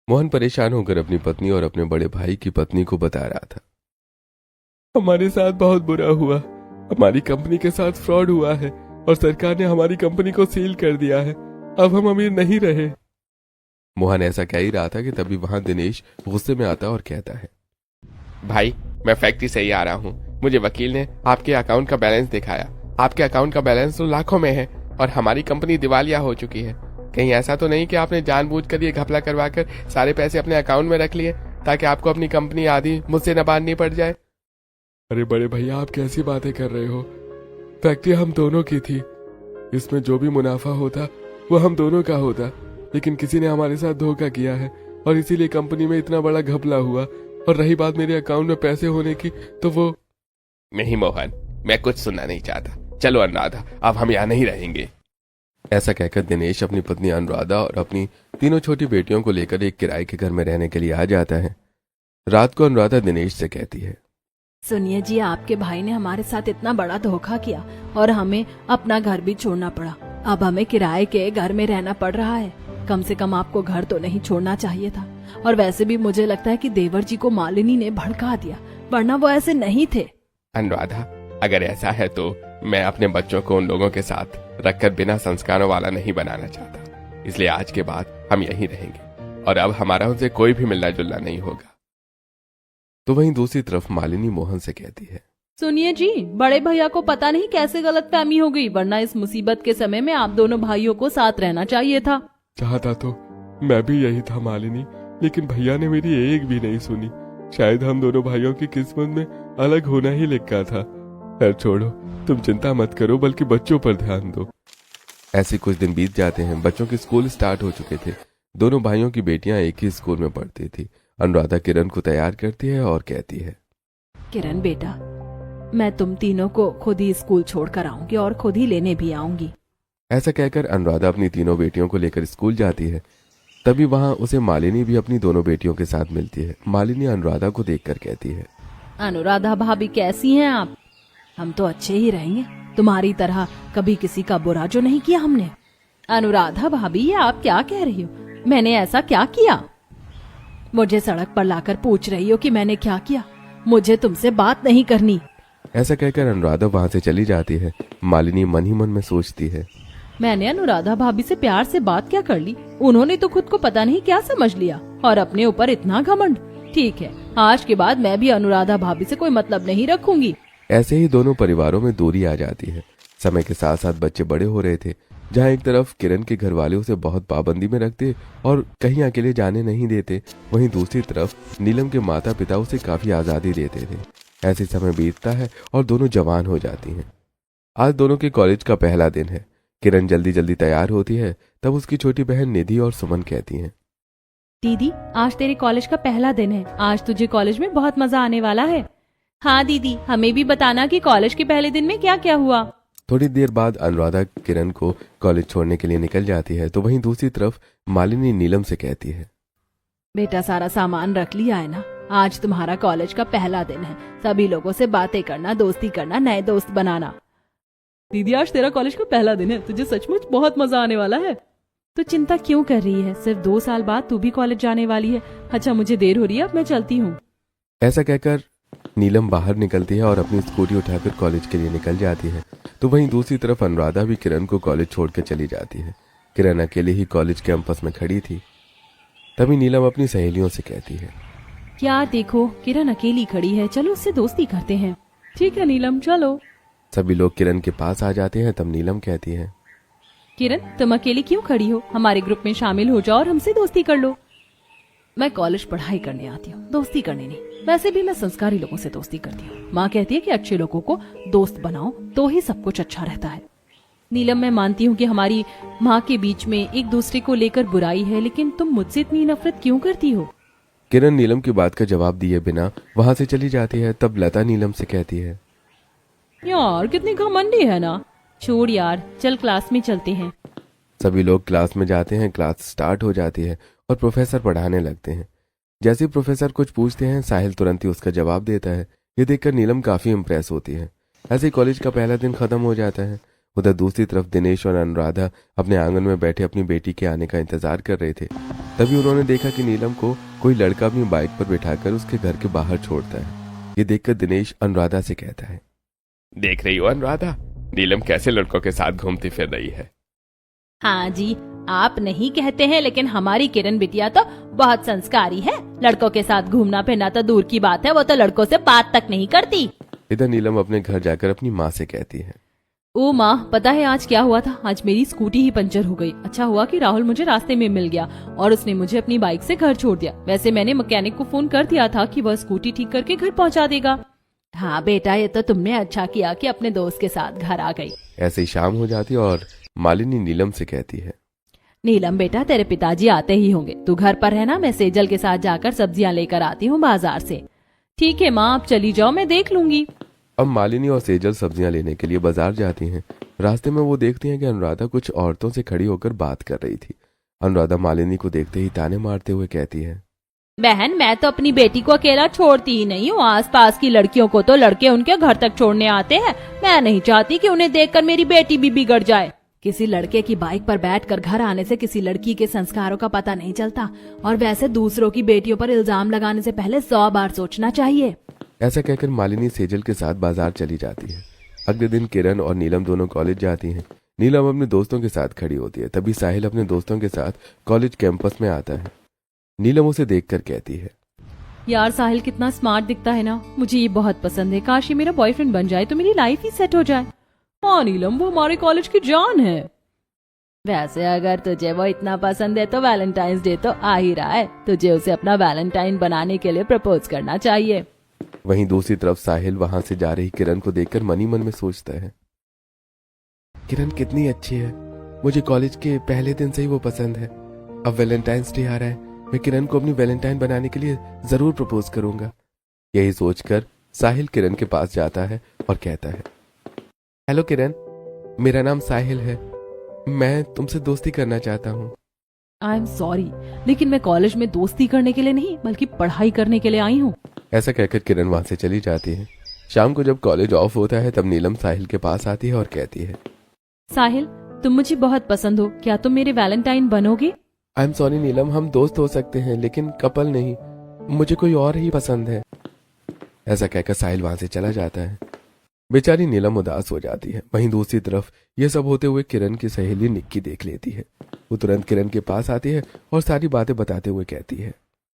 मोहन परेशान होकर अपनी पत्नी और अपने बड़े भाई की पत्नी को बता रहा था। हमारे साथ बहुत बुरा हुआ। हमारी कंपनी के साथ फ्रॉड हुआ है और सरकार ने हमारी कंपनी को सील कर दिया है। अब हम अमीर नहीं रहे। मोहन ऐसा कह ही रहा था कि तभी वहां दिनेश गुस्से में आता और कहता है, भाई मैं फैक्ट्री से ही आ रहा हूँ। मुझे वकील ने आपके अकाउंट का बैलेंस दिखाया। आपके अकाउंट का बैलेंस तो लाखों में है और हमारी कंपनी दिवालिया हो चुकी है। कहीं ऐसा तो नहीं कि आपने जानबूझकर ये घपला करवाकर सारे पैसे अपने अकाउंट में रख लिए ताकि आपको अपनी कंपनी आधी मुझसे न बांधनी पड़ जाए। अरे बड़े भैया, आप कैसी बातें कर रहे हो? फैक्ट्री हम दोनों की थी। इसमें जो भी मुनाफा होता वो हम दोनों का होता, लेकिन किसी ने हमारे साथ धोखा किया है और इसीलिए कंपनी में इतना बड़ा घपला हुआ। और रही बात मेरे अकाउंट में पैसे होने की, तो वो नहीं मोहन, मैं कुछ सुनना नहीं चाहता। चलो अनुराधा, अब हम यहाँ नहीं रहेंगे। ऐसा कहकर दिनेश अपनी पत्नी अनुराधा और अपनी तीनों छोटी बेटियों को लेकर एक किराए के घर में रहने के लिए आ जाता है। रात को अनुराधा दिनेश से कहती है, सुनिए जी, आपके भाई ने हमारे साथ इतना बड़ा धोखा किया और हमें अपना घर भी छोड़ना पड़ा। अब हमें किराए के घर में रहना पड़ रहा है। कम से कम आपको घर तो नहीं छोड़ना चाहिए था। और वैसे भी मुझे लगता है कि देवर जी को मालिनी ने भड़का दिया, वरना वो ऐसे नहीं थे। अनुराधा, अगर ऐसा है तो मैं अपने बच्चों को उन लोगों के साथ रखकर बिना संस्कारों वाला नहीं बनाना चाहता। इसलिए आज के बाद हम यहीं रहेंगे और अब हमारा उनसे कोई भी मिलना जुलना नहीं होगा। तो वहीं दूसरी तरफ मालिनी मोहन से कहती है, सुनिए जी, बड़े भैया को पता नहीं कैसे गलतफहमी हो गई, वरना इस मुसीबत के समय में आप दोनों भाइयों को साथ रहना चाहिए था। चाहता तो मैं भी यही था मालिनी, लेकिन भैया ने मेरी एक भी नहीं सुनी। शायद हम दोनों भाइयों की किस्मत में अलग होना ही लिखा था। खैर छोड़ो, तुम चिंता मत करो, बल्कि बच्चों पर ध्यान दो। ऐसे कुछ दिन बीत जाते हैं। बच्चों के स्कूल स्टार्ट हो चुके थे। दोनों भाइयों की बेटियां एक ही स्कूल में पढ़ती थी। अनुराधा किरण को तैयार करती है और कहती है, किरण बेटा, मैं तुम तीनों को खुद ही स्कूल छोड़कर आऊंगी और खुद ही लेने भी आऊंगी। ऐसा कहकर अनुराधा अपनी तीनों बेटियों को लेकर स्कूल जाती है। तभी वहां उसे मालिनी भी अपनी दोनों बेटियों के साथ मिलती है। मालिनी अनुराधा को देखकर कहती है, अनुराधा भाभी, कैसी हैं आप? हम तो अच्छे ही रहेंगे, तुम्हारी तरह कभी किसी का बुरा जो नहीं किया हमने। अनुराधा भाभी, ये आप क्या कह रही हो? मैंने ऐसा क्या किया? मुझे सड़क पर लाकर पूछ रही हो कि मैंने क्या किया? मुझे तुमसे बात नहीं करनी। ऐसा कहकर अनुराधा वहां से चली जाती है। मालिनी मन ही मन में सोचती है, मैंने अनुराधा भाभी से प्यार से बात क्या कर ली? उन्होंने तो खुद को पता नहीं क्या समझ लिया और अपने ऊपर इतना घमंड। ठीक है, आज के बाद मैं भी अनुराधा भाभी से कोई मतलब नहीं रखूंगी। ऐसे ही दोनों परिवारों में दूरी आ जाती है। समय के साथ साथ बच्चे बड़े हो रहे थे। जहाँ एक तरफ किरण के घर वाले उसे बहुत पाबंदी में रखते और कहीं अकेले जाने नहीं देते, वहीं दूसरी तरफ नीलम के माता पिता उसे काफी आजादी देते थे। ऐसे समय बीतता है और दोनों जवान हो जाती हैं। आज दोनों के कॉलेज का पहला दिन है। किरण जल्दी जल्दी तैयार होती है। तब उसकी छोटी बहन निधि और सुमन कहती हैं, दीदी, आज तेरे कॉलेज का पहला दिन है। आज तुझे कॉलेज में बहुत मजा आने वाला है। हाँ दीदी, हमें भी बताना कि कॉलेज के पहले दिन में क्या क्या हुआ। थोड़ी देर बाद अनुराधा किरण को कॉलेज छोड़ने के लिए निकल जाती है। तो वहीं दूसरी तरफ मालिनी नीलम से कहती है, बेटा, सारा सामान रख लिया है ना? आज तुम्हारा कॉलेज का पहला दिन है। सभी लोगों से बातें करना, दोस्ती करना, नए दोस्त बनाना। दीदी, आज तेरा कॉलेज का पहला दिन है, तुझे सचमुच बहुत मजा आने वाला है। तो चिंता क्यों कर रही है? सिर्फ 2 साल बाद तू भी कॉलेज जाने वाली है। अच्छा, मुझे देर हो रही है, अब मैं चलती हूँ। ऐसा कहकर नीलम बाहर निकलती है और अपनी स्कूटी उठाकर कॉलेज के लिए निकल जाती है। तो वहीं दूसरी तरफ अनुराधा भी किरण को कॉलेज छोड़कर चली जाती है। किरण अकेले ही कॉलेज कैंपस में खड़ी थी। तभी नीलम अपनी सहेलियों से कहती है, क्या देखो, किरण अकेली खड़ी है, चलो उससे दोस्ती करते हैं। ठीक है नीलम, चलो। सभी लोग किरण के पास आ जाते हैं। तब नीलम कहती है, किरण, तुम अकेली क्यों खड़ी हो? हमारे ग्रुप में शामिल हो जाओ और हमसे दोस्ती कर लो। मैं कॉलेज पढ़ाई करने आती हूँ, दोस्ती करने नहीं। वैसे भी मैं संस्कारी लोगों से दोस्ती करती हूँ। माँ कहती है कि अच्छे लोगों को दोस्त बनाओ तो ही सब कुछ अच्छा रहता है। नीलम, मैं मानती हूँ कि हमारी माँ के बीच में एक दूसरे को लेकर बुराई है, लेकिन तुम मुझसे इतनी नफरत क्यों करती हो? किरण नीलम की बात का जवाब दिए बिना वहां से चली जाती है। तब लता नीलम से कहती है, यार कितनी घमंडी है ना। छोड़ यार, चल क्लास में चलते हैं। सभी लोग क्लास में जाते हैं। क्लास स्टार्ट हो जाती है और प्रोफेसर पढ़ाने लगते हैं। जैसे ही प्रोफेसर कुछ पूछते हैं, साहिल तुरंत ही उसका जवाब देता है। ये देखकर नीलम काफी इम्प्रेस होती है। ऐसे ही कॉलेज का पहला दिन खत्म हो जाता है। उधर दूसरी तरफ दिनेश और अनुराधा अपने आंगन में बैठे अपनी बेटी के आने का इंतजार कर रहे थे। तभी उन्होंने देखा कि नीलम को कोई लड़का अपनी बाइक पर बिठाकर उसके घर के बाहर छोड़ता है। ये देखकर दिनेश अनुराधा से कहता है, देख रही हो अनुराधा, नीलम कैसे लड़कों के साथ घूमती फिर रही है। हाँ जी, आप नहीं कहते हैं, लेकिन हमारी किरण बिटिया तो बहुत संस्कारी है। लड़कों के साथ घूमना फिरना तो दूर की बात है, वो तो लड़कों से बात तक नहीं करती। इधर नीलम अपने घर जाकर अपनी माँ से कहती है, ओ माँ, पता है आज क्या हुआ था? आज मेरी स्कूटी ही पंचर हो गई। अच्छा हुआ कि राहुल मुझे रास्ते में मिल गया और उसने मुझे अपनी बाइक से घर छोड़ दिया। वैसे मैंने मैकेनिक को फोन कर दिया था कि वह स्कूटी ठीक करके घर पहुँचा देगा। हाँ बेटा, ये तो तुमने अच्छा किया कि अपने दोस्त के साथ घर आ गई। ऐसे ही शाम हो जाती और मालिनी नीलम से कहती है, नीलम बेटा, तेरे पिताजी आते ही होंगे, तू घर पर रहना, मैं सेजल के साथ जाकर सब्जियां लेकर आती हूँ बाजार से। ठीक है माँ, आप चली जाओ, मैं देख लूंगी। अब मालिनी और सेजल सब्जियां लेने के लिए बाजार जाती हैं। रास्ते में वो देखती हैं कि अनुराधा कुछ औरतों से खड़ी होकर बात कर रही थी। अनुराधा मालिनी को देखते ही ताने मारते हुए कहती है, बहन, मैं तो अपनी बेटी को अकेला छोड़ती ही नहीं हूँ। आसपास की लड़कियों को तो लड़के उनके घर तक छोड़ने आते हैं। मैं नहीं चाहती कि उन्हें देखकर मेरी बेटी भी बिगड़ जाए। किसी लड़के की बाइक पर बैठकर घर आने से किसी लड़की के संस्कारों का पता नहीं चलता, और वैसे दूसरों की बेटियों पर इल्जाम लगाने से पहले 100 बार सोचना चाहिए। ऐसा कहकर मालिनी सेजल के साथ बाजार चली जाती है। अगले दिन किरण और नीलम दोनों कॉलेज जाती हैं। नीलम अपने दोस्तों के साथ खड़ी होती है। तभी साहिल अपने दोस्तों के साथ कॉलेज कैंपस में आता है। नीलम उसे देखकर कहती है, यार साहिल कितना स्मार्ट दिखता है ना, मुझे ये बहुत पसंद है। काश ये मेरा बॉयफ्रेंड बन जाए तो मेरी लाइफ ही सेट हो जाए। हाँ नीलम, वो हमारे कॉलेज की जान है। वैसे अगर तुझे वो इतना पसंद है तो वैलेंटाइंस डे तो आ ही रहा है, तुझे उसे अपना वैलेंटाइन बनाने के लिए प्रपोज करना चाहिए। वहीं दूसरी तरफ साहिल वहां से जा रही किरण को देखकर मनी मन में सोचता है, किरण कितनी अच्छी है, मुझे कॉलेज के पहले दिन से ही वो पसंद है। अब वैलेंटाइंस डे आ रहा है, मैं किरण को अपनी वैलेंटाइन बनाने के लिए जरूर प्रपोज करूंगा। यही सोचकर साहिल किरण के पास जाता है और कहता है, हेलो किरण, मेरा नाम साहिल है, मैं तुमसे दोस्ती करना चाहता हूँ। आई एम सॉरी, लेकिन मैं कॉलेज में दोस्ती करने के लिए नहीं बल्कि पढ़ाई करने के लिए आई हूँ। ऐसा कहकर किरण वहां से चली जाती है। शाम को जब कॉलेज ऑफ होता है तब नीलम साहिल के पास आती है और कहती है, साहिल, तुम मुझे बहुत पसंद हो, क्या तुम मेरे वैलेंटाइन बनोगे? आई एम सॉरी नीलम, हम दोस्त हो सकते हैं लेकिन कपल नहीं, मुझे कोई और ही पसंद है। ऐसा कहकर साहिल वहां से चला जाता है। बेचारी नीलम उदास हो जाती है। वहीं दूसरी तरफ ये सब होते हुए किरण की सहेली निक्की देख लेती है। वो तुरंत किरण के पास आती है और सारी बातें बताते हुए कहती है,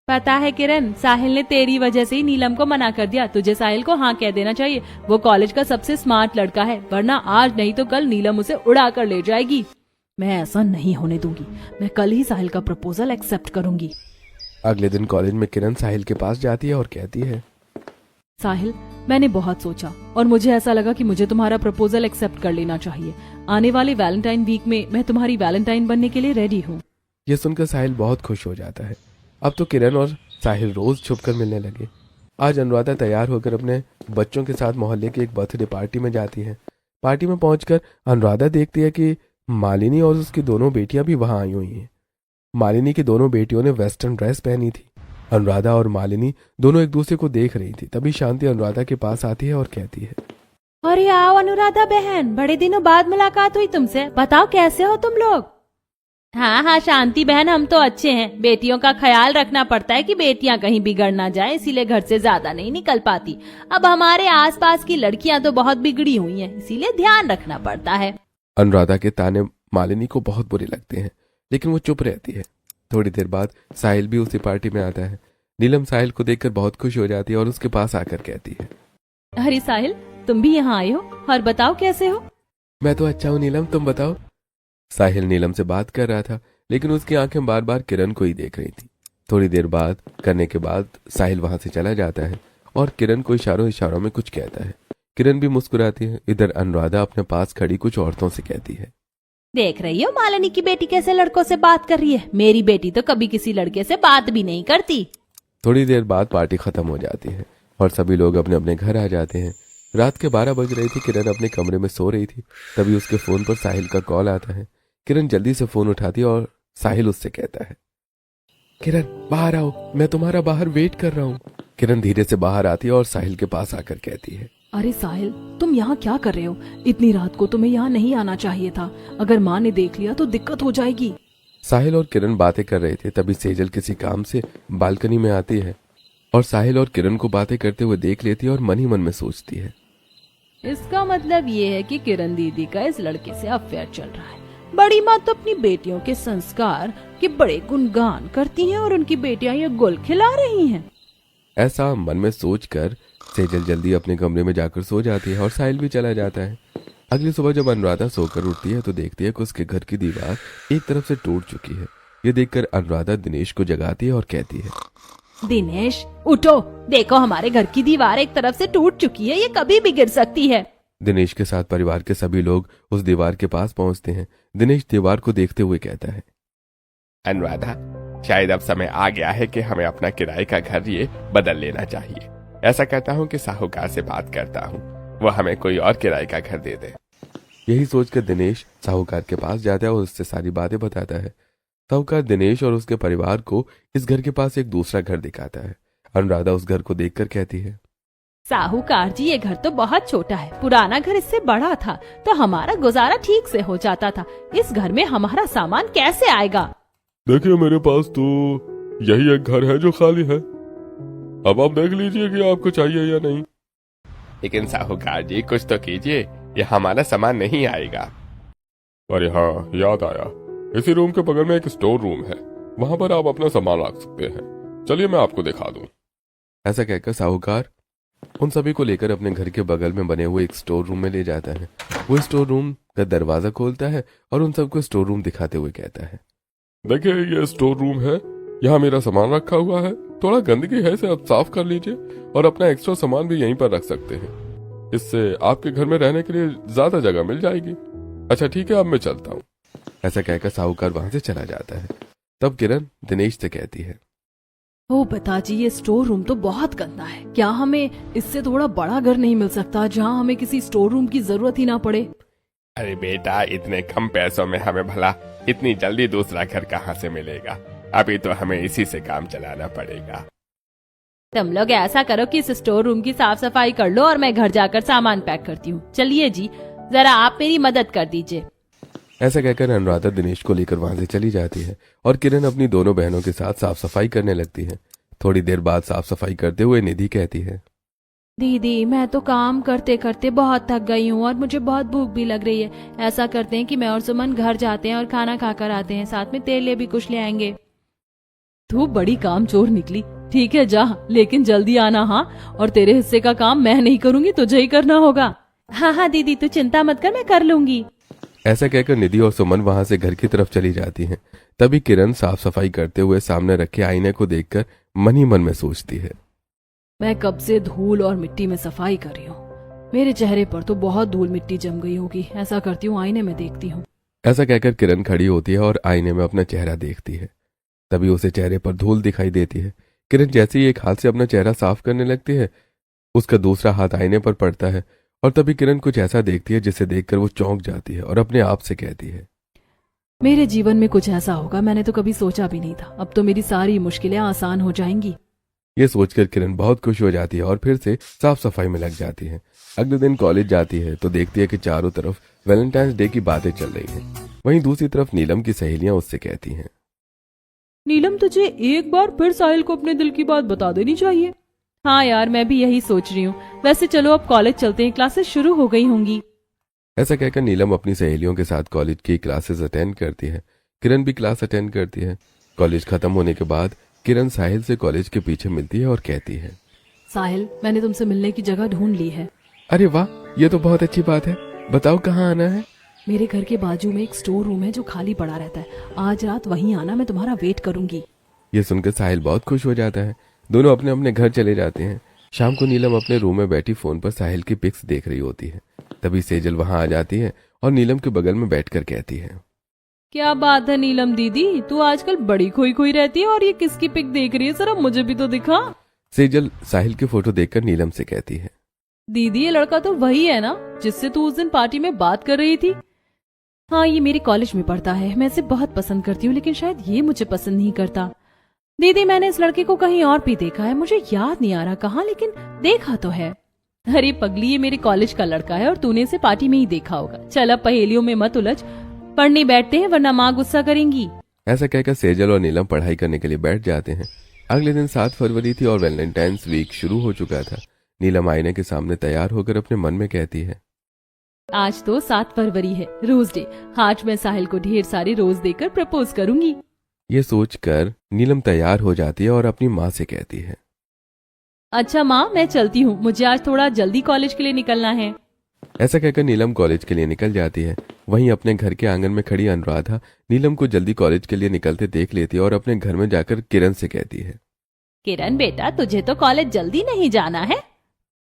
पता है किरण, साहिल ने तेरी वजह से ही नीलम को मना कर दिया। तुझे साहिल को हाँ कह देना चाहिए, वो कॉलेज का सबसे स्मार्ट लड़का है, वरना आज नहीं तो कल नीलम उसे उड़ा कर ले जाएगी। मैं ऐसा नहीं होने दूंगी, मैं कल ही साहिल का प्रपोजल एक्सेप्ट करूंगी। अगले दिन कॉलेज में किरण साहिल के पास जाती है और कहती है, साहिल, मैंने बहुत सोचा और मुझे ऐसा लगा कि मुझे तुम्हारा प्रपोजल एक्सेप्ट कर लेना चाहिए। आने वाले वैलेंटाइन वीक में मैं तुम्हारी वैलेंटाइन बनने के लिए रेडी हूँ। ये सुनकर साहिल बहुत खुश हो जाता है। अब तो किरण और साहिल रोज छुपकर मिलने लगे। आज अनुराधा तैयार होकर अपने बच्चों के साथ मोहल्ले की एक बर्थडे पार्टी में जाती है। पार्टी में पहुंचकर अनुराधा देखती है कि मालिनी और उसकी दोनों बेटियां भी वहां आई हुई हैं। मालिनी की दोनों बेटियों ने वेस्टर्न ड्रेस पहनी थी। अनुराधा और मालिनी दोनों एक दूसरे को देख रही थी। तभी शांति अनुराधा के पास आती है और कहती है, अरे आओ अनुराधा बहन, बड़े दिनों बाद मुलाकात हुई तुमसे, बताओ कैसे हो तुम लोग? हाँ हाँ शांति बहन, हम तो अच्छे हैं। बेटियों का ख्याल रखना पड़ता है कि बेटियां कहीं बिगड़ ना जाए, इसीलिए घर से ज्यादा नहीं निकल पाती। अब हमारे आसपास की लड़कियां तो बहुत बिगड़ी हुई हैं, इसीलिए ध्यान रखना पड़ता है। अनुराधा के ताने मालिनी को बहुत बुरे लगते हैं, लेकिन वो चुप रहती है। थोड़ी देर बाद साहिल भी उसी पार्टी में आता है। नीलम साहिल को देखकर बहुत खुश हो जाती है और उसके पास आकर कहती है, अरे साहिल, तुम भी यहाँ आए हो और बताओ कैसे हो? मैं तो अच्छा हूँ नीलम, तुम बताओ। साहिल नीलम से बात कर रहा था, लेकिन उसकी आंखें बार बार किरण को ही देख रही थी। थोड़ी देर बात करने के बाद साहिल वहां से चला जाता है और किरण को इशारों इशारों में कुछ कहता है। किरण भी मुस्कुराती है। इधर अनुराधा अपने पास खड़ी कुछ औरतों से कहती है, देख रही हो मालिनी की बेटी कैसे लड़कों से बात कर रही है? मेरी बेटी तो कभी किसी लड़के से बात भी नहीं करती। थोड़ी देर बाद पार्टी खत्म हो जाती है और सभी लोग अपने अपने घर आ जाते हैं। रात के 12 बज रही थी। किरण अपने कमरे में सो रही थी। तभी उसके फोन पर साहिल का कॉल आता है। किरण जल्दी से फोन उठाती है और साहिल उससे कहता है, किरण बाहर आओ, मैं तुम्हारा बाहर वेट कर रहा हूँ। किरण धीरे से बाहर आती है और साहिल के पास आकर कहती है, अरे साहिल, तुम यहाँ क्या कर रहे हो? इतनी रात को तुम्हें यहाँ नहीं आना चाहिए था। अगर माँ ने देख लिया तो दिक्कत हो जाएगी। साहिल और किरण बातें कर रहे थे, तभी सेजल किसी काम से बालकनी में आती है और साहिल और किरण को बातें करते हुए देख लेती है और मन ही मन में सोचती है, इसका मतलब ये है कि किरण दीदी का इस लड़के से अफेयर चल रहा है। बड़ी माँ तो अपनी बेटियों के संस्कार के बड़े गुणगान करती हैं और उनकी बेटियां ये गुल खिला रही हैं। ऐसा मन में सोचकर सेजल जल्दी अपने कमरे में जाकर सो जाती है और साहिल भी चला जाता है। अगली सुबह जब अनुराधा सोकर उठती है तो देखती है कि उसके घर की दीवार एक तरफ से टूट चुकी है। ये देखकर अनुराधा दिनेश को जगाती है और कहती है, दिनेश उठो, देखो हमारे घर की दीवार एक तरफ से टूट चुकी है, ये कभी भी गिर सकती है। दिनेश के साथ परिवार के सभी लोग उस दीवार के पास पहुंचते हैं। दिनेश दीवार को देखते हुए कहता है, अनुराधा, शायद अब समय आ गया है कि हमें अपना किराए का घर ये बदल लेना चाहिए। ऐसा करता हूँ कि साहूकार से बात करता हूँ, वो हमें कोई और किराए का घर दे दे। यही सोचकर दिनेश साहूकार के पास जाता है और उससे सारी बातें बताता है। साहूकार दिनेश और उसके परिवार को इस घर के पास एक दूसरा घर दिखाता है। अनुराधा उस घर को देखकर कहती है, साहूकार जी, ये घर तो बहुत छोटा है। पुराना घर इससे बड़ा था तो हमारा गुजारा ठीक से हो जाता था। इस घर में हमारा सामान कैसे आएगा? देखिए, मेरे पास तो यही एक घर है जो खाली है। अब आप देख लीजिए कि आपको चाहिए या नहीं। लेकिन साहूकार जी, कुछ तो कीजिए, ये हमारा सामान नहीं आएगा। अरे हाँ, याद आया, इसी रूम के बगल में एक स्टोर रूम है, वहां पर आप अपना सामान रख सकते हैं। चलिए मैं आपको दिखा दूं। ऐसा कहकर साहूकार उन सभी को लेकर अपने घर के बगल में बने हुए एक स्टोर रूम में ले जाता है। वो स्टोर रूम का दरवाजा खोलता है और उन सबको स्टोर रूम दिखाते हुए कहता है, देखिए ये स्टोर रूम है, यहाँ मेरा सामान रखा हुआ है। थोड़ा गंदगी है, इसे आप साफ कर लीजिए और अपना एक्स्ट्रा सामान भी यहीं पर रख सकते हैं। इससे आपके घर में रहने के लिए ज्यादा जगह मिल जाएगी। अच्छा ठीक है, अब मैं चलता हूँ। ऐसा कहकर साहूकार वहां से चला जाता है। तब किरण दिनेश से कहती है, ओ पिताजी, ये स्टोर रूम तो बहुत गंदा है। क्या हमें इससे थोड़ा बड़ा घर नहीं मिल सकता जहाँ हमें किसी स्टोर रूम की जरूरत ही ना पड़े? अरे बेटा, इतने कम पैसों में हमें भला इतनी जल्दी दूसरा घर कहाँ से मिलेगा? अभी तो हमें इसी से काम चलाना पड़ेगा। तुम लोग ऐसा करो कि इस स्टोर रूम की साफ सफाई कर लो और मैं घर जाकर सामान पैक करती हूँ। चलिए जी, जरा आप मेरी मदद कर दीजिए। ऐसा कहकर अनुराधा दिनेश को लेकर वहां से चली जाती है और किरण अपनी दोनों बहनों के साथ साफ सफाई करने लगती है। थोड़ी देर बाद साफ सफाई करते हुए निधि कहती है, दीदी, मैं तो काम करते करते बहुत थक गई हूँ और मुझे बहुत भूख भी लग रही है। ऐसा करते हैं कि मैं और सुमन घर जाते हैं और खाना खाकर आते हैं, साथ में तेरे लिए भी कुछ ले आएंगे। तू बड़ी काम चोर निकली। ठीक है जा, लेकिन जल्दी आना। हाँ, और तेरे हिस्से का काम मैं नहीं करूंगी, तुझे ही करना होगा। हाँ हाँ दीदी, तू चिंता मत कर, मैं कर लूंगी। ऐसा कहकर निधि और सुमन वहां से घर की तरफ चली जाती हैं। तभी किरण साफ सफाई करते हुए सामने रखे आईने को देखकर मन ही मन में सोचती है, मैं कब से धूल और मिट्टी में सफाई कर रही हूँ। मेरे चेहरे पर तो बहुत धूल मिट्टी जम गई होगी। ऐसा करती हूँ, आईने में देखती हूँ। ऐसा कहकर किरण खड़ी होती है और आईने में अपना चेहरा देखती है। तभी उसे चेहरे पर धूल दिखाई देती है। किरण जैसे ही एक हाथ से अपना चेहरा साफ करने लगती है, उसका दूसरा हाथ आईने पर पड़ता है और तभी किरण कुछ ऐसा देखती है जिसे देखकर वो चौंक जाती है और अपने आप से कहती है, मेरे जीवन में कुछ ऐसा होगा मैंने तो कभी सोचा भी नहीं था। अब तो मेरी सारी मुश्किलें आसान हो जाएंगी। ये सोचकर किरण बहुत खुश हो जाती है और फिर से साफ सफाई में लग जाती है। अगले दिन कॉलेज जाती है तो देखती है कि चारों तरफ वैलेंटाइंस डे की बातें चल रही हैं। वहीं दूसरी तरफ नीलम की सहेलियां उससे कहती हैं, नीलम, तुझे एक बार फिर साहिल को अपने दिल की बात बता देनी चाहिए। हाँ यार, मैं भी यही सोच रही हूँ। वैसे चलो अब कॉलेज चलते हैं, क्लासेस शुरू हो गई होंगी। ऐसा कहकर नीलम अपनी सहेलियों के साथ कॉलेज की क्लासेस अटेंड करती है। किरण भी क्लास अटेंड करती है। कॉलेज खत्म होने के बाद किरण साहिल से कॉलेज के पीछे मिलती है और कहती है, साहिल, मैंने तुमसे मिलने की जगह ढूंढ ली है। अरे वाह, ये तो बहुत अच्छी बात है। बताओ कहाँ आना है? मेरे घर के बाजू में एक स्टोर रूम है जो खाली पड़ा रहता है। आज रात वहीं आना, मैं तुम्हारा वेट करूंगी। ये सुनकर साहिल बहुत खुश हो जाता है। दोनों अपने अपने घर चले जाते हैं। शाम को नीलम अपने रूम में बैठी फोन पर साहिल की पिक्स देख रही होती है। तभी सेजल वहां आ जाती है और नीलम के बगल में बैठकर कहती है, क्या बात है नीलम दीदी, तू आजकल बड़ी खोई खोई रहती है और ये किसकी पिक देख रही है? जरा मुझे भी तो दिखा। सेजल साहिल की फोटो देखकर नीलम से कहती है, दीदी, ये लड़का तो वही है ना जिससे तू उस दिन पार्टी में बात कर रही थी? हाँ, ये मेरे कॉलेज में पढ़ता है। मैं इसे बहुत पसंद करती हूँ, लेकिन शायद ये मुझे पसंद नहीं करता। दीदी, मैंने इस लड़के को कहीं और भी देखा है, मुझे याद नहीं आ रहा कहाँ, लेकिन देखा तो है। अरे पगली, ये मेरे कॉलेज का लड़का है और तूने इसे पार्टी में ही देखा होगा। चल अब पहेलियों में मत उलझ, पढ़ने बैठते हैं वरना माँ गुस्सा करेंगी। ऐसा कहकर सेजल और नीलम पढ़ाई करने के लिए बैठ जाते हैं। अगले दिन 7 फरवरी थी और वैलेंटाइंस वीक शुरू हो चुका था। नीलम आईने के सामने तैयार होकर अपने मन में कहती है, आज तो 7 फरवरी है, रोज डे। आज मैं साहिल को ढेर सारे रोज देकर प्रपोज करूंगी। ये सोचकर नीलम तैयार हो जाती है और अपनी माँ से कहती है, अच्छा माँ, मैं चलती हूँ, मुझे आज थोड़ा जल्दी कॉलेज के लिए निकलना है। ऐसा कहकर नीलम कॉलेज के लिए निकल जाती है। वहीं अपने घर के आंगन में खड़ी अनुराधा नीलम को जल्दी कॉलेज के लिए निकलते देख लेती है और अपने घर में जाकर किरण से कहती है, किरण बेटा, तुझे तो कॉलेज जल्दी नहीं जाना है।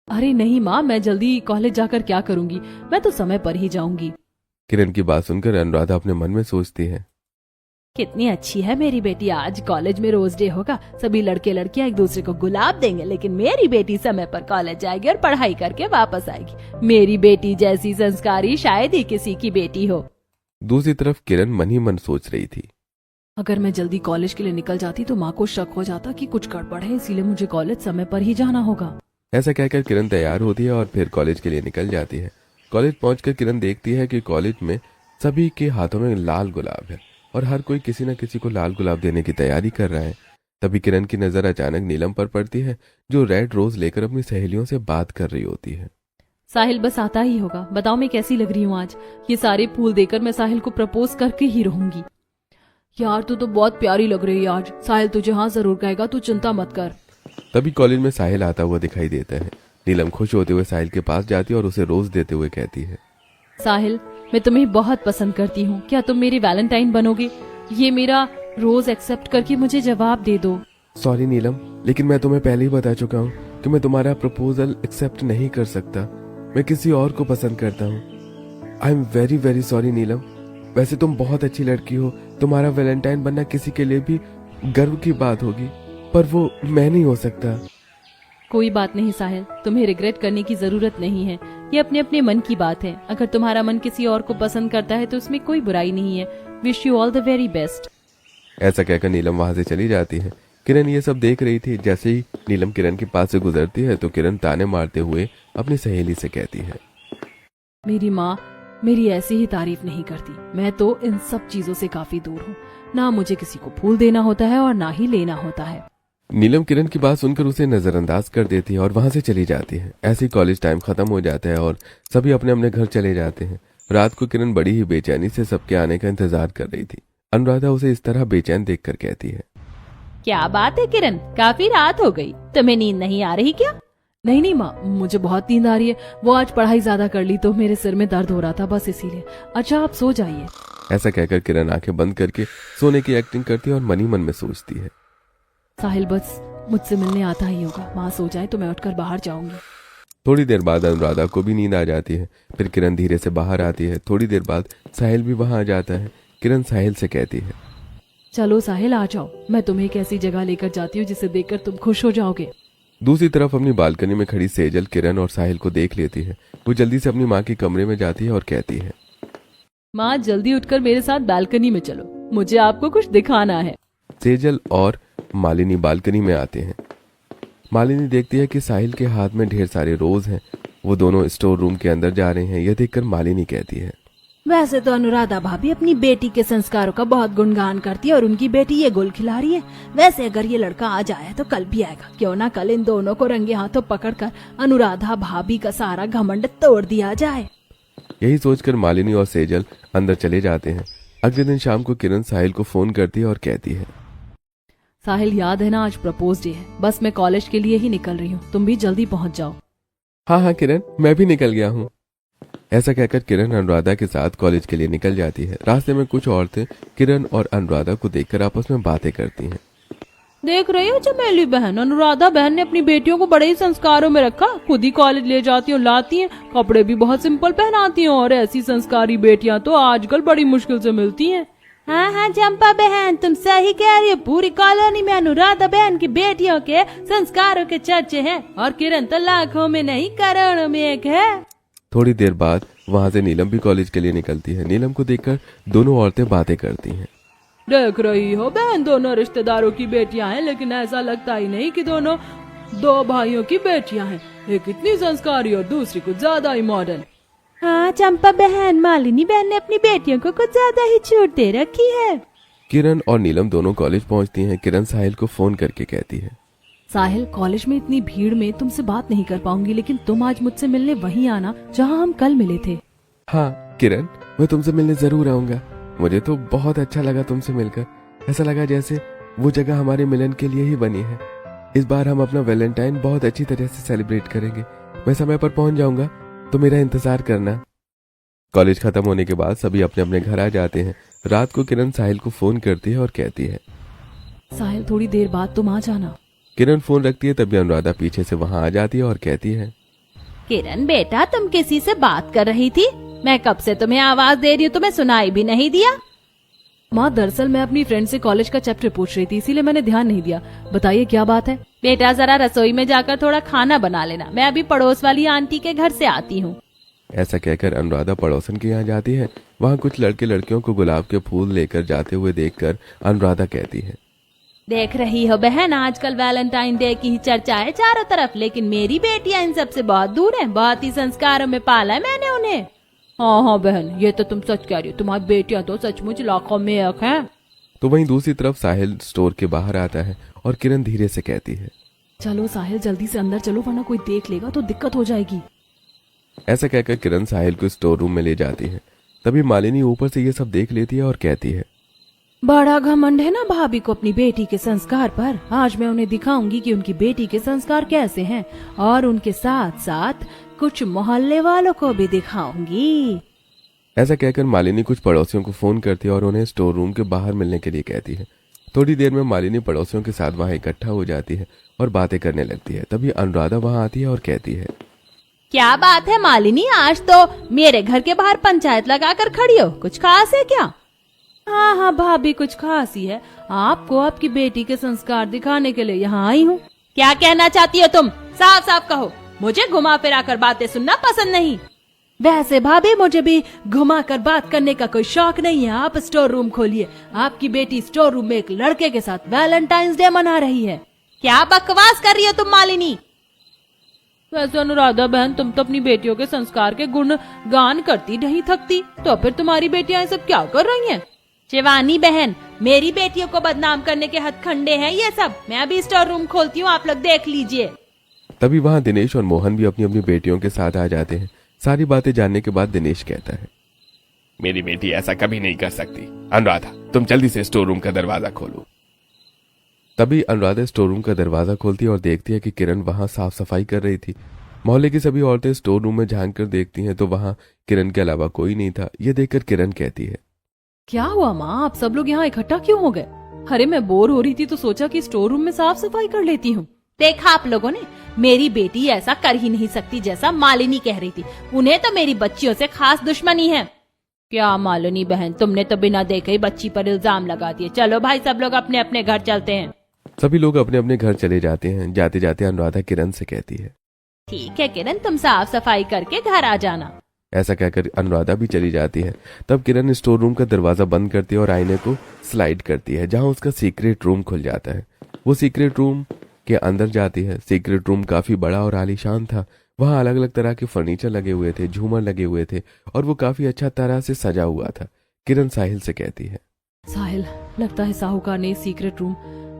अरे नहीं माँ, मैं जल्दी कॉलेज जाकर क्या करूंगी, मैं तो समय पर ही जाऊंगी। किरण की बात सुनकर अनुराधा अपने मन में सोचती है, कितनी अच्छी है मेरी बेटी, आज कॉलेज में रोज डे होगा, सभी लड़के लड़कियां एक दूसरे को गुलाब देंगे, लेकिन मेरी बेटी समय पर कॉलेज जाएगी और पढ़ाई करके वापस आएगी। मेरी बेटी जैसी संस्कारी शायद ही किसी की बेटी हो। दूसरी तरफ किरण मन ही मन सोच रही थी, अगर मैं जल्दी कॉलेज के लिए निकल जाती तो माँ को शक हो जाता कि कुछ गड़बड़ है, इसीलिए मुझे कॉलेज समय पर ही जाना होगा। ऐसा कहकर किरण तैयार होती है और फिर कॉलेज के लिए निकल जाती है। कॉलेज पहुंचकर किरण देखती है कि कॉलेज में सभी के हाथों में लाल गुलाब है और हर कोई किसी न किसी को लाल गुलाब देने की तैयारी कर रहा है। तभी किरण की नजर अचानक नीलम पर पड़ती है, जो रेड रोज लेकर अपनी सहेलियों से बात कर रही होती है। साहिल बस आता ही होगा, बताओ मैं कैसी लग रही हूँ आज। ये सारे फूल देकर मैं साहिल को प्रपोज करके ही रहूंगी। यार तू तो बहुत प्यारी लग रही है आज, साहिल तुझे हाँ जरूर कहेगा, तू चिंता मत कर। तभी कॉलेज में साहिल आता हुआ दिखाई देता है। नीलम खुश होते हुए साहिल के पास जाती है और उसे रोज देते हुए कहती है, साहिल, मैं तुम्हें बहुत पसंद करती हूँ, क्या तुम मेरी वैलेंटाइन बनोगे? ये मेरा रोज एक्सेप्ट करके मुझे जवाब दे दो। सॉरी नीलम, लेकिन मैं तुम्हें पहले ही बता चुका हूँ कि मैं तुम्हारा प्रपोजल एक्सेप्ट नहीं कर सकता। मैं किसी और को पसंद करता हूँ। I am very very sorry Neelam. वैसे तुम बहुत अच्छी लड़की हो, तुम्हारा वैलेंटाइन बनना किसी के लिए भी गर्व की बात होगी, पर वो मैं नहीं हो सकता। कोई बात नहीं साहिल, तुम्हें रिग्रेट करने की जरूरत नहीं है, ये अपने अपने मन की बात है। अगर तुम्हारा मन किसी और को पसंद करता है तो उसमें कोई बुराई नहीं है। Wish you all the very best. ऐसा कहकर नीलम वहां से चली जाती है। किरण ये सब देख रही थी। जैसे ही नीलम किरण के पास से गुजरती है तो किरण ताने मारते हुए अपनी सहेली से कहती है, मेरी माँ मेरी ऐसी ही तारीफ नहीं करती। मैं तो इन सब चीजों से काफी दूर हूँ, ना मुझे किसी को फूल देना होता है और ना ही लेना होता है। नीलम किरण की बात सुनकर उसे नजरअंदाज कर देती है और वहां से चली जाती है। ऐसे ही कॉलेज टाइम खत्म हो जाता है और सभी अपने अपने घर चले जाते हैं। रात को किरण बड़ी ही बेचैनी से सबके आने का इंतजार कर रही थी। अनुराधा उसे इस तरह बेचैन देखकर कहती है, क्या बात है किरण, काफी रात हो गई, तुम्हें नींद नहीं आ रही क्या? नहीं नहीं माँ, मुझे बहुत नींद आ रही है, वो आज पढ़ाई ज्यादा कर ली तो मेरे सिर में दर्द हो रहा था, बस इसीलिए। अच्छा आप सो जाइए। ऐसा कहकर किरण आंखें बंद करके सोने की एक्टिंग करती है और मन ही मन में सोचती है, साहिल बस मुझसे मिलने आता ही होगा, माँ सो जाए तो मैं उठकर बाहर जाऊंगी। थोड़ी देर बाद अनुराधा को भी नींद आ जाती है। फिर किरण धीरे से बाहर आती है। थोड़ी देर बाद साहिल भी वहां आ जाता है। किरण साहिल से कहती है, चलो साहिल आ जाओ, मैं तुम्हें एक ऐसी जगह लेकर जाती हूँ जिसे देखकर तुम खुश हो जाओगे। दूसरी तरफ अपनी बालकनी में खड़ी सेजल किरण और साहिल को देख लेती है। वो जल्दी से अपनी माँ के कमरे में जाती है और कहती है, माँ जल्दी उठकर मेरे साथ बालकनी में चलो, मुझे आपको कुछ दिखाना है। सेजल और मालिनी बालकनी में आते हैं। मालिनी देखती है कि साहिल के हाथ में ढेर सारे रोज हैं। वो दोनों स्टोर रूम के अंदर जा रहे हैं। यह देखकर मालिनी कहती है, वैसे तो अनुराधा भाभी अपनी बेटी के संस्कारों का बहुत गुणगान करती है और उनकी बेटी ये गुल खिला रही है। वैसे अगर ये लड़का आ जाए तो कल भी आएगा, क्यों ना कल इन दोनों को रंगे हाथों पकड़कर अनुराधा भाभी का सारा घमंड तोड़ दिया जाए। यही सोचकर मालिनी और सेजल अंदर चले जाते हैं। अगले दिन शाम को किरण साहिल को फोन करती है और कहती है, साहिल याद है ना, आज प्रपोज डे है, बस मैं कॉलेज के लिए ही निकल रही हूँ, तुम भी जल्दी पहुँच जाओ। हाँ हाँ किरण, मैं भी निकल गया हूँ। ऐसा कहकर किरण अनुराधा के साथ कॉलेज के लिए निकल जाती है। रास्ते में कुछ औरतें किरण और अनुराधा को देखकर आपस में बातें करती हैं। देख रही हो चमेली बहन, अनुराधा बहन ने अपनी बेटियों को बड़े ही संस्कारों में रखा, खुद ही कॉलेज ले जाती और लाती हैं, कपड़े भी बहुत सिंपल पहनाती हैं, और ऐसी संस्कारी बेटियां तो आजकल बड़ी मुश्किल से मिलती हैं। हाँ हाँ चंपा बहन, तुम सही कह रही हो, पूरी कॉलोनी में अनुराधा बहन की बेटियों के संस्कारों के चर्चे हैं, और किरण तो लाखों में नहीं करोड़ों में एक है। थोड़ी देर बाद वहां से नीलम भी कॉलेज के लिए निकलती है। नीलम को देखकर दोनों औरतें बातें करती हैं। देख रही हो बहन, दोनों रिश्तेदारों की बेटियां हैं, लेकिन ऐसा लगता ही नहीं कि दोनों 2 भाइयों की बेटियां हैं, एक इतनी संस्कारी और दूसरी कुछ ज्यादा ही मॉडर्न। हाँ चंपा बहन, मालिनी बहन ने अपनी बेटियों को कुछ ज्यादा ही छूट दे रखी है। किरण और नीलम दोनों कॉलेज पहुंचती हैं। किरण साहिल को फोन करके कहती है, साहिल, कॉलेज में इतनी भीड़ में तुमसे बात नहीं कर पाऊंगी, लेकिन तुम आज मुझसे मिलने वहीं आना जहाँ हम कल मिले थे। हाँ किरण, मैं तुमसे मिलने जरूर आऊंगा। मुझे तो बहुत अच्छा लगा तुमसे मिलकर। ऐसा लगा जैसे वो जगह हमारे मिलन के लिए ही बनी है। इस बार हम अपना वैलेंटाइन बहुत अच्छी तरह से सेलिब्रेट करेंगे। मैं समय पर पहुंच जाऊंगा, तो मेरा इंतजार करना। कॉलेज खत्म होने के बाद सभी अपने अपने घर आ जाते हैं। रात को किरण साहिल को फोन करती है और कहती है, साहिल थोड़ी देर बाद तुम आ जाना। किरण फोन रखती है, तभी अनुराधा पीछे से वहां आ जाती है और कहती है, किरण बेटा, तुम किसी से बात कर रही थी? मैं कब से तुम्हें आवाज दे रही हूँ, तुम्हें सुनाई भी नहीं दिया? माँ, दरअसल मैं अपनी फ्रेंड से कॉलेज का चैप्टर पूछ रही थी, इसीलिए मैंने ध्यान नहीं दिया। बताइए क्या बात है? बेटा जरा रसोई में जाकर थोड़ा खाना बना लेना, मैं अभी पड़ोस वाली आंटी के घर से आती हूँ। ऐसा कहकर अनुराधा पड़ोसन के यहाँ जाती है। वहाँ कुछ लड़के लड़कियों को गुलाब के फूल लेकर जाते हुए देखकर अनुराधा कहती है, देख रही हो बहन, आजकल वैलेंटाइन डे की ही चर्चा है चारों तरफ, लेकिन मेरी बेटियां इन सब से बहुत दूर हैं। बहुत ही संस्कारों में पाला है मैंने उन्हें। हाँ बहन, ये तो तुम सच कह रही हो, तुम्हारी बेटियां तो सचमुच लाखों में एक हैं। तो वहीं दूसरी तरफ साहिल स्टोर के बाहर आता है और किरण धीरे से कहती है, चलो साहिल, जल्दी से अंदर चलो, वरना कोई देख लेगा तो दिक्कत हो जाएगी। ऐसा कहकर किरण साहिल को स्टोर रूम में ले जाती है। तभी मालिनी ऊपर से ये सब देख लेती है और कहती है, बड़ा घमंड है ना भाभी को अपनी बेटी के संस्कार पर। आज मैं उन्हें दिखाऊंगी कि उनकी बेटी के संस्कार कैसे हैं, और उनके साथ साथ कुछ मोहल्ले वालों को भी दिखाऊंगी। ऐसा कहकर मालिनी कुछ पड़ोसियों को फोन करती है और उन्हें स्टोर रूम के बाहर मिलने के लिए कहती है। थोड़ी देर में मालिनी पड़ोसियों के साथ वहां इकट्ठा हो जाती है और बातें करने लगती है। तभी अनुराधा वहां आती है और कहती है, क्या बात है मालिनी, आज तो मेरे घर के बाहर पंचायत लगाकर खड़ी हो, कुछ खास है क्या? हाँ हाँ भाभी, कुछ खास ही है। आपको आपकी बेटी के संस्कार दिखाने के लिए यहाँ आई हूँ। क्या कहना चाहती हो तुम? साफ साफ कहो, मुझे घुमा फिरा कर बातें सुनना पसंद नहीं। वैसे भाभी, मुझे भी घुमा कर बात करने का कोई शौक नहीं है। आप स्टोर रूम खोलिए, आपकी बेटी स्टोर रूम में एक लड़के के साथ वैलेंटाइंस डे मना रही है। क्या बकवास कर रही हो तुम मालिनी? वैसे अनुराधा बहन, तुम तो अपनी बेटियों के संस्कार के गुण गान करती नहीं थकती, तो फिर तुम्हारी बेटियां सब क्या कर रही हैं? शिवानी बहन, मेरी बेटियों को बदनाम करने के हथकंडे हैं ये सब। मैं अभी स्टोर रूम खोलती हूँ, आप लोग देख लीजिए। तभी वहां दिनेश और मोहन भी अपनी अपनी बेटियों के साथ आ जाते हैं। सारी बातें जानने के बाद दिनेश कहता है, मेरी बेटी ऐसा कभी नहीं कर सकती। अनुराधा, तुम जल्दी से स्टोर रूम का दरवाजा खोलो। तभी अनुराधा स्टोर रूम का दरवाजा खोलती है और देखती है कि किरण वहां साफ सफाई कर रही थी। मोहल्ले की सभी औरतें स्टोर रूम में झांक कर देखती हैं तो वहां किरण के अलावा कोई नहीं था। ये देखकर किरण कहती है, क्या हुआ माँ, आप सब लोग यहाँ इकट्ठा क्यों हो गए? अरे मैं बोर हो रही थी तो सोचा कि स्टोर रूम में साफ सफाई कर लेती हूँ। देखा आप लोगों ने, मेरी बेटी ऐसा कर ही नहीं सकती जैसा मालिनी कह रही थी। उन्हें तो मेरी बच्चियों से खास दुश्मनी है। क्या मालिनी बहन, तुमने तो बिना देखे ही बच्ची पर इल्जाम लगा दिए। चलो भाई, सब लोग अपने अपने घर चलते हैं। सभी लोग अपने अपने घर चले जाते हैं। जाते जाते अनुराधा किरण से कहती है, ठीक है किरण, तुम साफ सफाई करके घर आ जाना। ऐसा कहकर अनुराधा भी चली जाती है। तब किरण स्टोर रूम का दरवाजा बंद करती है और आईने को स्लाइड करती है, जहां उसका सीक्रेट रूम खुल जाता है। वो सीक्रेट रूम के अंदर जाती है। सीक्रेट रूम काफी बड़ा और आलीशान था। वहां अलग अलग तरह के फर्नीचर लगे हुए थे, झूमर लगे हुए थे और वो काफी अच्छा तरह से सजा हुआ था। किरण साहिल से कहती है, साहिल, लगता है साहूकार ने इस सीक्रेट रूम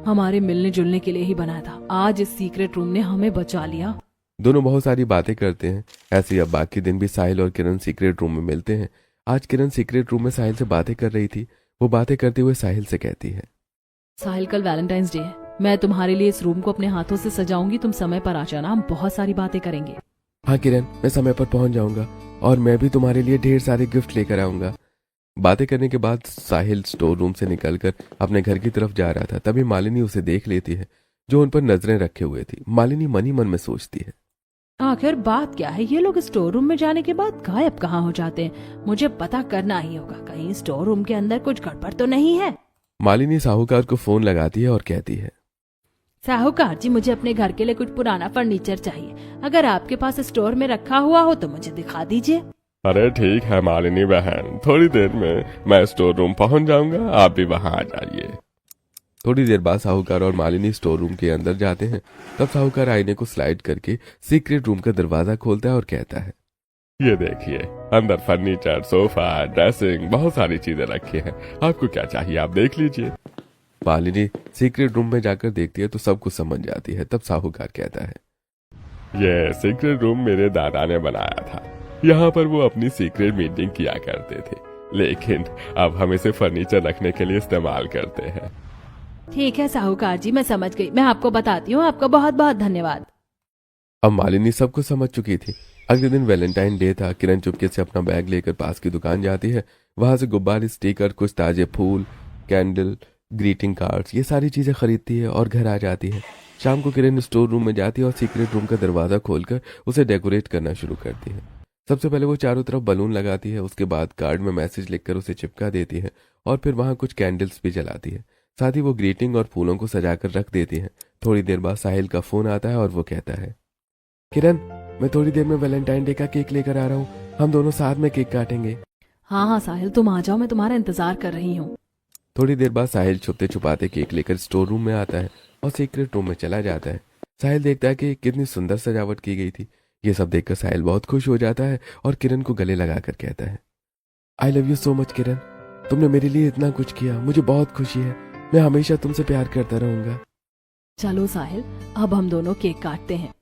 हमारे मिलने जुलने के लिए ही बनाया था। आज इस सीक्रेट रूम ने हमें बचा लिया। दोनों बहुत सारी बातें करते हैं। ऐसे ही अब बाकी दिन भी साहिल और किरण सीक्रेट रूम में मिलते हैं। आज किरण सीक्रेट रूम में साहिल से बातें कर रही थी। वो बातें करते हुए साहिल से कहती है, साहिल, कल वैलेंटाइंस डे है। मैं तुम्हारे लिए इस रूम को अपने हाथों से सजाऊंगी, तुम समय पर आ जाना, हम बहुत सारी बातें करेंगे। हाँ किरण, मैं समय पर पहुंच जाऊंगा और मैं भी तुम्हारे लिए ढेर सारे गिफ्ट लेकर आऊंगा। बातें करने के बाद साहिल स्टोर रूम से निकलकर अपने घर की तरफ जा रहा था। तभी मालिनी उसे देख लेती है, जो उन पर नजरें रखे हुए थी। मालिनी मन ही मन में सोचती है, आखिर बात क्या है? ये लोग स्टोर रूम में जाने के बाद गायब कहाँ हो जाते हैं? मुझे पता करना ही होगा, कहीं स्टोर रूम के अंदर कुछ गड़बड़ तो नहीं है। मालिनी साहूकार को फोन लगाती है और कहती है, साहूकार जी, मुझे अपने घर के लिए कुछ पुराना फर्नीचर चाहिए। अगर आपके पास स्टोर में रखा हुआ हो तो मुझे दिखा दीजिए। अरे ठीक है मालिनी बहन, थोड़ी देर में मैं स्टोर रूम पहुंच जाऊंगा, आप भी वहां आ जाइए। थोड़ी देर बाद साहूकार और मालिनी स्टोर रूम के अंदर जाते हैं। तब साहूकार आईने को स्लाइड करके सीक्रेट रूम का दरवाजा खोलता है और कहता है, ये देखिए, अंदर फर्नीचर, सोफा, ड्रेसिंग, बहुत सारी चीजें रखी हैं। आपको क्या चाहिए आप देख लीजिए। मालिनी सीक्रेट रूम में जाकर देखती है तो सब कुछ समझ जाती है। तब साहूकार कहता है, ये सीक्रेट रूम मेरे दादा ने बनाया था। यहाँ पर वो अपनी सीक्रेट मीटिंग किया करते थे, लेकिन अब हम इसे फर्नीचर रखने के लिए इस्तेमाल करते हैं। ठीक है साहूकार जी, मैं समझ गई। मैं आपको बताती हूँ। आपका बहुत बहुत धन्यवाद। अब मालिनी सब कुछ समझ चुकी थी। अगले दिन वैलेंटाइन डे था। किरण चुपके से अपना बैग लेकर पास की दुकान जाती है। वहां से गुब्बारे, स्टिकर, कुछ ताजे फूल, कैंडल, ग्रीटिंग कार्ड्स, ये सारी चीजें खरीदती है और घर आ जाती है। शाम को किरण स्टोर रूम में जाती है और सीक्रेट रूम का दरवाजा खोलकर उसे डेकोरेट करना शुरू करती है। सबसे पहले वो चारों तरफ बलून लगाती है, उसके बाद कार्ड में मैसेज लिखकर उसे चिपका देती है और फिर वहां कुछ कैंडल्स भी जलाती है। साथ ही वो ग्रीटिंग और फूलों को सजाकर रख देती है। थोड़ी देर बाद साहिल का फोन आता है और वो कहता है, किरण, मैं थोड़ी देर में वैलेंटाइन डे का केक लेकर आ रहा हूँ। हम दोनों साथ में केक काटेंगे। हाँ हाँ साहिल, तुम आ जाओ, मैं तुम्हारा इंतजार कर रही हूँ। थोड़ी देर बाद साहिल छुपते छुपाते केक लेकर स्टोर रूम में आता है और सीक्रेट रूम में चला जाता है। साहिल देखता है कि कितनी सुंदर सजावट की गई थी। ये सब देखकर साहिल बहुत खुश हो जाता है और किरण को गले लगाकर कहता है, I love you so much Kiran, तुमने मेरे लिए इतना कुछ किया, मुझे बहुत खुशी है। मैं हमेशा तुमसे प्यार करता रहूंगा। चलो साहिल, अब हम दोनों केक काटते हैं।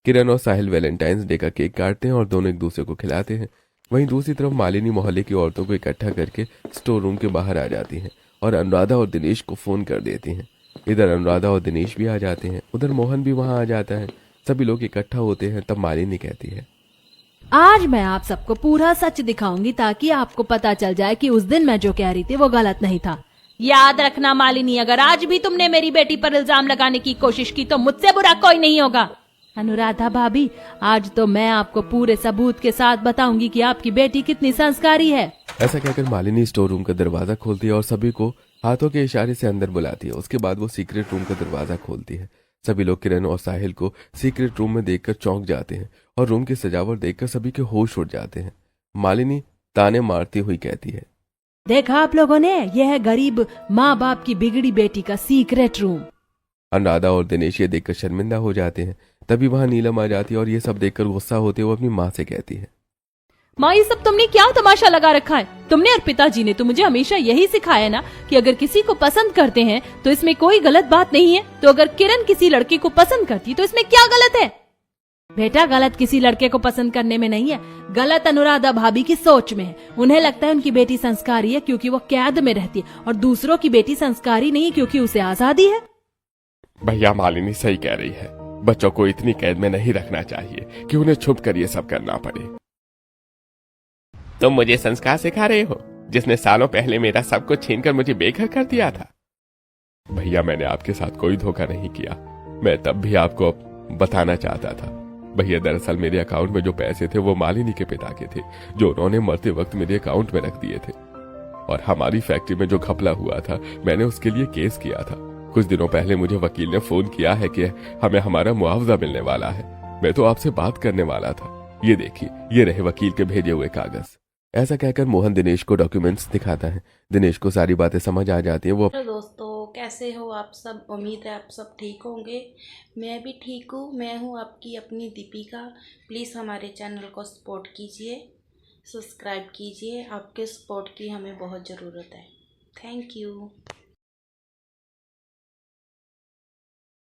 किरण और साहिल वैलेंटाइंस डे का केक काटते हैं और दोनों एक दूसरे को खिलाते हैं। वहीं दूसरी तरफ मालिनी मोहल्ले की औरतों को इकट्ठा करके स्टोर रूम के बाहर आ जाती हैं और अनुराधा और दिनेश को फोन कर देती हैं। इधर अनुराधा और दिनेश भी आ जाते हैं, उधर मोहन भी वहां आ जाता है। सभी लोग इकट्ठा होते हैं। तब मालिनी कहती है, आज मैं आप सबको पूरा सच दिखाऊंगी ताकि आपको पता चल जाए कि उस दिन मैं जो कह रही थी वो गलत नहीं था। याद रखना मालिनी, अगर आज भी तुमने मेरी बेटी पर इल्जाम लगाने की कोशिश की तो मुझसे बुरा कोई नहीं होगा। अनुराधा भाभी, आज तो मैं आपको पूरे सबूत के साथ बताऊंगी कि आपकी बेटी कितनी संस्कारी है। ऐसा कहकर मालिनी स्टोर रूम का दरवाजा खोलती है और सभी को हाथों के इशारे से अंदर बुलाती है। उसके बाद वो सीक्रेट रूम का दरवाजा खोलती है। सभी लोग किरण और साहिल को सीक्रेट रूम में देखकर चौंक जाते हैं और रूम की सजावट देखकर सभी के होश उड़ जाते हैं। मालिनी ताने मारती हुई कहती है, देखा आप लोगों ने, यह है गरीब माँ बाप की बिगड़ी बेटी का सीक्रेट रूम। अनुराधा और दिनेश ये देखकर शर्मिंदा हो जाते हैं। तभी वहां नीलम आ जाती है और ये सब देखकर गुस्सा होते हुए अपनी माँ से कहती है, माँ, ये सब तुमने क्या तमाशा लगा रखा है? तुमने और पिताजी ने तो मुझे हमेशा यही सिखाया ना कि अगर किसी को पसंद करते हैं तो इसमें कोई गलत बात नहीं है। तो अगर किरण किसी लड़के को पसंद करती तो इसमें क्या गलत है? बेटा, गलत किसी लड़के को पसंद करने में नहीं है, गलत अनुराधा भाभी की सोच में है। उन्हें लगता है उनकी बेटी संस्कारी है क्योंकि वो कैद में रहती है और दूसरों की बेटी संस्कारी नहीं क्योंकि उसे आजादी है। भैया, मालिनी सही कह रही है। बच्चों को इतनी कैद में नहीं रखना चाहिए कि उन्हें छुप कर ये सब करना पड़े। तुम मुझे संस्कार सिखा रहे हो, जिसने सालों पहले मेरा सब कुछ छीनकर मुझे बेघर कर दिया था। भैया, मैंने आपके साथ कोई धोखा नहीं किया। मैं तब भी आपको बताना चाहता था। भैया, दरअसल मेरे अकाउंट में जो पैसे थे वो मालिनी के पिता के थे, जो उन्होंने मरते वक्त मेरे अकाउंट में रख दिए थे। और हमारी फैक्ट्री में जो घपला हुआ था, मैंने उसके लिए केस किया था। कुछ दिनों पहले मुझे वकील ने फोन किया है कि हमें हमारा मुआवजा मिलने वाला है। मैं तो आपसे बात करने वाला था। ये देखिए, ये रहे वकील के भेजे हुए कागज। ऐसा कहकर मोहन दिनेश को डॉक्यूमेंट्स दिखाता है। दिनेश को सारी बातें समझ आ जाती हैं। वो हेलो दोस्तों, कैसे हो आप सब? उम्मीद है आप सब ठीक होंगे। मैं भी ठीक हूँ। मैं हूँ आपकी अपनी दीपिका। प्लीज़ हमारे चैनल को सपोर्ट कीजिए, सब्सक्राइब कीजिए। आपके सपोर्ट की हमें बहुत ज़रूरत है। Thank you.